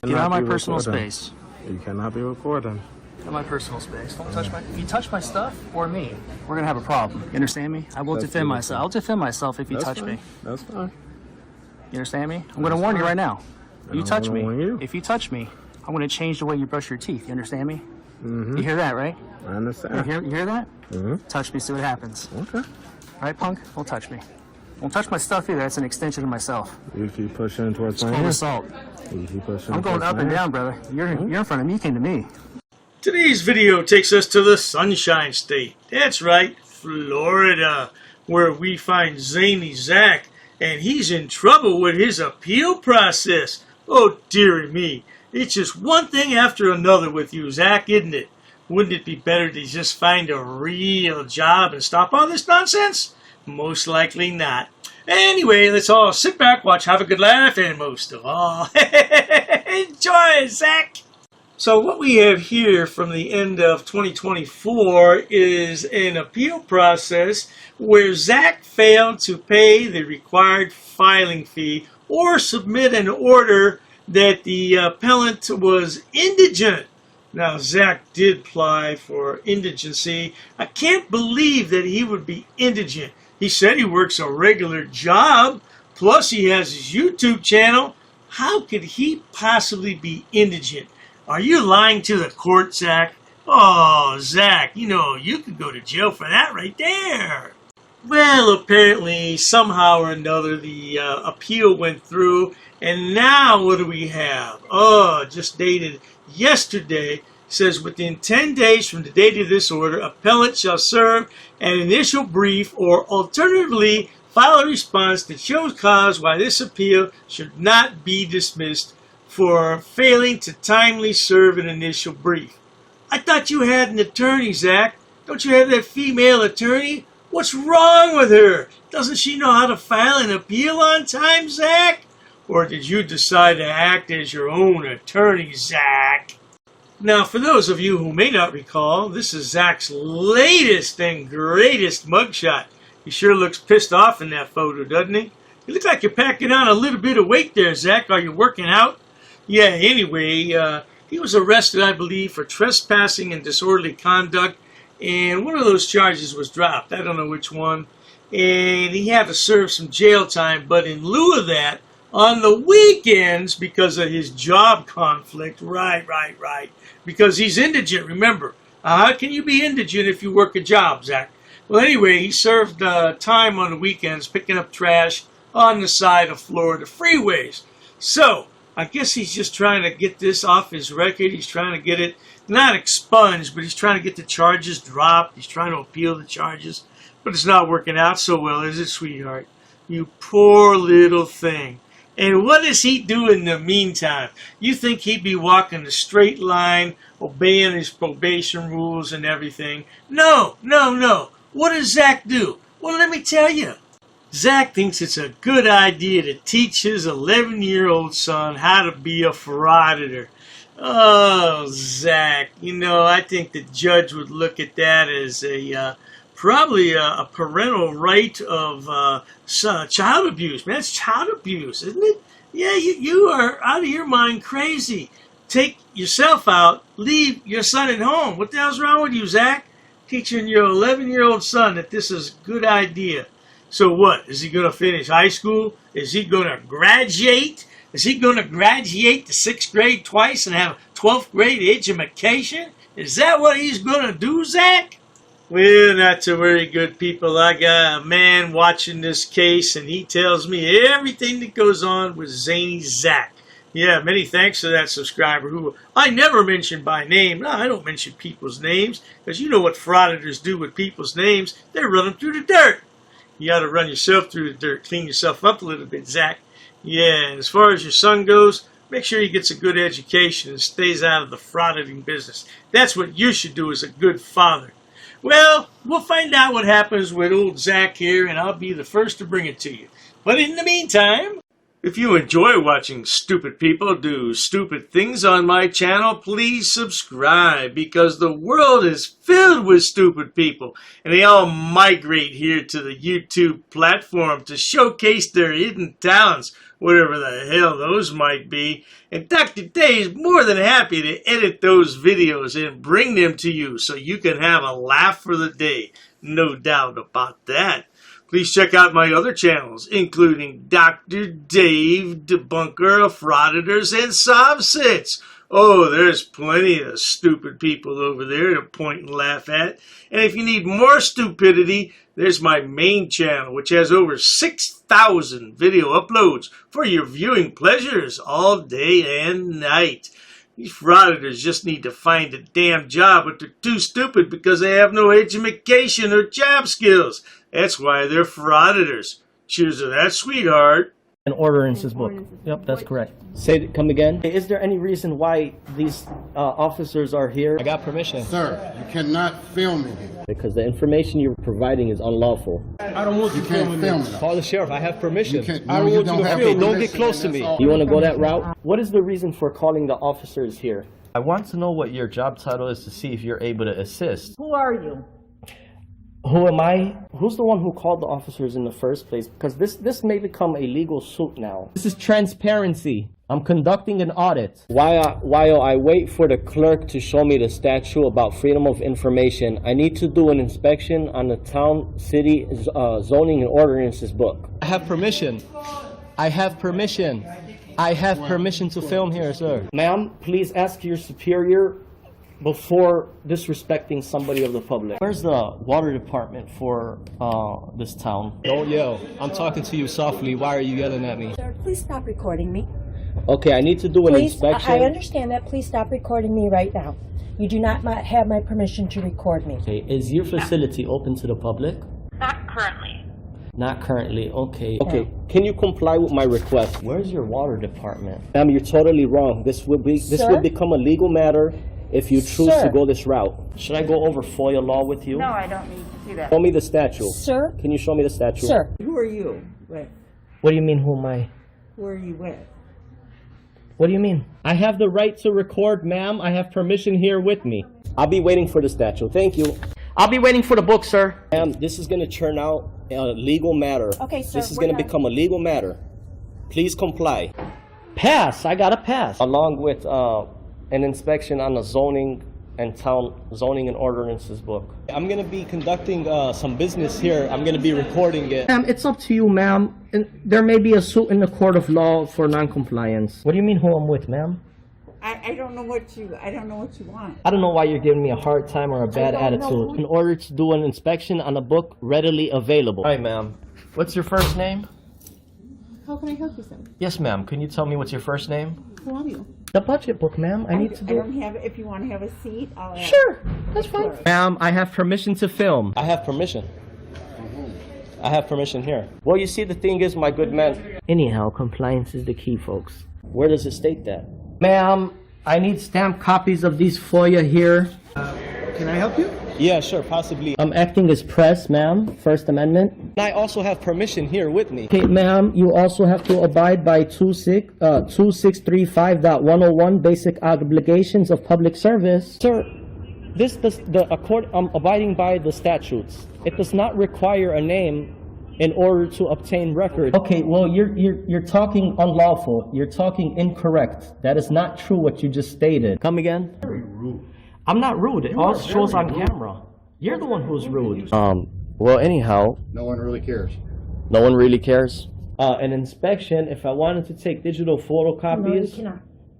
Get out of my personal space. You cannot be recording. Get out of my personal space. Don't touch my... If you touch my stuff or me, we're gonna have a problem. You understand me? I will defend myself. I'll defend myself if you touch me. That's fine. You understand me? I'm gonna warn you right now. You touch me. If you touch me, I'm gonna change the way you brush your teeth. You understand me? You hear that, right? I understand. You hear that? Touch me, see what happens. Okay. All right, punk? Don't touch me. Don't touch my stuff either. That's an extension of myself. You keep pushing towards my hand. It's called assault. You keep pushing. I'm going up and down, brother. You're in front of me. You came to me. Today's video takes us to the Sunshine State. That's right, Florida, where we find Zany Zack, and he's in trouble with his appeal process. Oh, dearie me. It's just one thing after another with you, Zack, isn't it? Wouldn't it be better to just find a real job and stop all this nonsense? Most likely not. Anyway, let's all sit back, watch, have a good laugh, and most of all, enjoy, Zack! So what we have here from the end of 2024 is an appeal process where Zack failed to pay the required filing fee or submit an order that the appellant was indigent. Now, Zack did apply for indigency. I can't believe that he would be indigent. He said he works a regular job, plus he has his YouTube channel. How could he possibly be indigent? Are you lying to the court, Zack? Oh, Zack, you know, you could go to jail for that right there. Well, apparently, somehow or another, the appeal went through, and now what do we have? Oh, just dated yesterday. Says within 10 days from the date of this order, appellant shall serve an initial brief or alternatively file a response that shows cause why this appeal should not be dismissed for failing to timely serve an initial brief. I thought you had an attorney, Zack. Don't you have that female attorney? What's wrong with her? Doesn't she know how to file an appeal on time, Zack? Or did you decide to act as your own attorney, Zack? Now, for those of you who may not recall, this is Zack's latest and greatest mugshot. He sure looks pissed off in that photo, doesn't he? You look like you're packing on a little bit of weight there, Zack. Are you working out? Yeah, anyway, he was arrested, I believe, for trespassing and disorderly conduct, and one of those charges was dropped. I don't know which one. And he had to serve some jail time, but in lieu of that, on the weekends, because of his job conflict, right, because he's indigent, remember. How can you be indigent if you work a job, Zack? Well, anyway, he served time on the weekends picking up trash on the side of Florida freeways. So, I guess he's just trying to get this off his record. He's trying to get it, not expunged, but he's trying to get the charges dropped. He's trying to appeal the charges, but it's not working out so well, is it, sweetheart? You poor little thing. And what does he do in the meantime? You think he'd be walking the straight line, obeying his probation rules and everything? No. What does Zack do? Well, let me tell you. Zack thinks it's a good idea to teach his 11-year-old son how to be a frauditor. Oh, Zack, you know, I think the judge would look at that as probably a parental right of child abuse. Man, it's child abuse, isn't it? Yeah, you are out of your mind crazy. Take yourself out, leave your son at home. What the hell's wrong with you, Zack? Teaching your 11-year-old son that this is a good idea. So what? Is he going to finish high school? Is he going to graduate? Is he going to graduate to 6th grade twice and have 12th grade education? Is that what he's going to do, Zack? Well, not to worry, good people. I got a man watching this case, and he tells me everything that goes on with Zany Zack. Yeah, many thanks to that subscriber who I never mention by name. No, I don't mention people's names, because you know what frauditors do with people's names. They run them through the dirt. You ought to run yourself through the dirt. Clean yourself up a little bit, Zack. Yeah, and as far as your son goes, make sure he gets a good education and stays out of the frauditing business. That's what you should do as a good father. Well, we'll find out what happens with old Zack here, and I'll be the first to bring it to you. But in the meantime, if you enjoy watching stupid people do stupid things on my channel, please subscribe, because the world is filled with stupid people, and they all migrate here to the YouTube platform to showcase their hidden talents. whatever the hell those might be. And Dr. Day is more than happy to edit those videos and bring them to you so you can have a laugh for the day. No doubt about that. Please check out my other channels, including Dr. Dave, Debunker of Frauditors and Sobsits. Oh, there's plenty of stupid people over there to point and laugh at. And if you need more stupidity, there's my main channel, which has over 6,000 video uploads for your viewing pleasures all day and night. These frauditors just need to find a damn job, but they're too stupid because they have no education or job skills. That's why they're frauditors. Cheers to that, sweetheart. An ordinances book. Yep, that's correct. Come again. Is there any reason why these officers are here? I got permission. Sir, you cannot film in here. Because the information you're providing is unlawful. I don't want you to film it. Call the sheriff. I have permission. I don't want you to film. Don't get close to me. You want to go that route? What is the reason for calling the officers here? I want to know what your job title is to see if you're able to assist. Who are you? Who am I? Who's the one who called the officers in the first place? Because this may become a legal suit now. This is transparency. I'm conducting an audit. While I wait for the clerk to show me the statute about freedom of information, I need to do an inspection on the town, city, zoning and ordinances book. I have permission. I have permission. I have permission to film here, sir. Ma'am, please ask your superior before disrespecting somebody of the public. Where's the water department for this town? Don't yell. I'm talking to you softly. Why are you yelling at me? Sir, please stop recording me. Okay, I need to do an inspection. I understand that. Please stop recording me right now. You do not have my permission to record me. Okay, is your facility open to the public? Not currently. Not currently, okay. Okay, can you comply with my request? Where's your water department? Ma'am, you're totally wrong. This will become a legal matter if you choose to go this route. Should I go over FOIA law with you? No, I don't need to do that. Show me the statute. Sir? Can you show me the statute? Sir. Who are you with? What do you mean, who am I? Who are you with? What do you mean? I have the right to record, ma'am. I have permission here with me. I'll be waiting for the statute. Thank you. I'll be waiting for the book, sir. Ma'am, this is going to turn out a legal matter. Okay, sir. This is going to become a legal matter. Please comply. Pass. I got a pass. Along with an inspection on the zoning and ordinances book. I'm going to be conducting some business here. I'm going to be recording it. Ma'am, it's up to you, ma'am. There may be a suit in the court of law for non-compliance. What do you mean who I'm with, ma'am? I don't know what you want. I don't know why you're giving me a hard time or a bad attitude. In order to do an inspection on a book readily available. Hi, ma'am. What's your first name? How can I help you, sir? Yes, ma'am. Can you tell me what's your first name? Who are you? The budget book, ma'am. I need to do. I don't have it. If you want to have a seat, I'll ask. Sure, that's fine. Ma'am, I have permission to film. I have permission. I have permission here. Well, you see, the thing is, my good man. Anyhow, compliance is the key, folks. Where does it state that? Ma'am, I need stamped copies of these FOIA here. Can I help you? Yeah, sure, possibly. I'm acting as press, ma'am. First Amendment. I also have permission here with me. Okay, ma'am, you also have to abide by 2635.101 basic obligations of public service. Sir, I'm abiding by the statutes. It does not require a name in order to obtain record. Okay, well, you're talking unlawful. You're talking incorrect. That is not true what you just stated. Come again? Very rude. I'm not rude. It all shows on camera. You're the one who's rude. Well, anyhow. No one really cares. No one really cares? An inspection, if I wanted to take digital photocopies. No, you cannot.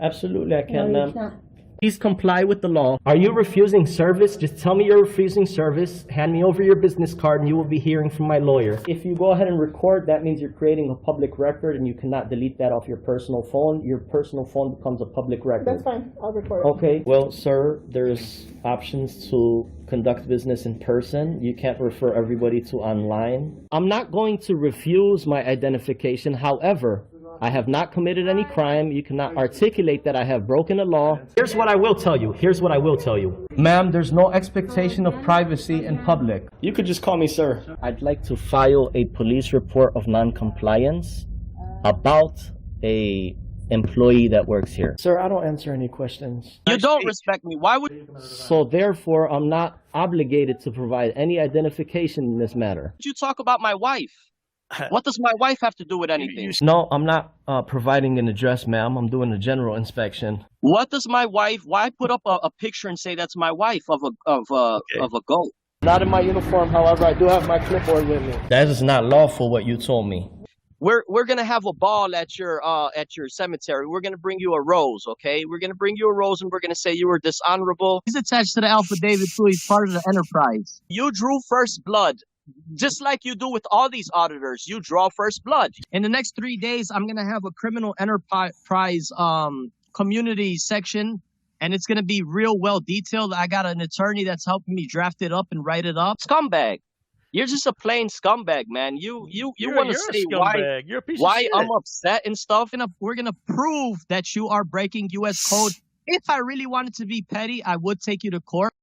Absolutely, I can, No, ma'am. you cannot. Please comply with the law. Are you refusing service? Just tell me you're refusing service. Hand me over your business card and you will be hearing from my lawyer. If you go ahead and record, that means you're creating a public record and you cannot delete that off your personal phone. Your personal phone becomes a public record. That's fine. I'll record. Okay. Well, sir, there's options to conduct business in person. You can't refer everybody to online. I'm not going to refuse my identification. However, I have not committed any crime. You cannot articulate that I have broken the law. Here's what I will tell you. Here's what I will tell you. Ma'am, there's no expectation of privacy in public. You could just call me sir. I'd like to file a police report of non-compliance about a employee that works here. Sir, I don't answer any questions. You don't respect me. Why would... So therefore, I'm not obligated to provide any identification in this matter. You talk about my wife. What does my wife have to do with anything? No, I'm not providing an address, ma'am. I'm doing a general inspection. What does my wife? Why put up a picture and say that's my wife of a goat? Not in my uniform. However, I do have my clipboard with me. That is not lawful. What you told me. We're gonna have a ball at your cemetery. We're gonna bring you a rose, okay? We're gonna bring you a rose, and we're gonna say you were dishonorable. He's attached to the affidavit too. He's part of the enterprise. You drew first blood. Just like you do with all these auditors, you draw first blood. In the next 3 days, I'm going to have a criminal enterprise community section, and it's going to be real well detailed. I got an attorney that's helping me draft it up and write it up. Scumbag. You're just a plain scumbag, man. You want to say why I'm upset and stuff. We're going to prove that you are breaking U.S. code. If I really wanted to be petty, I would take you to court.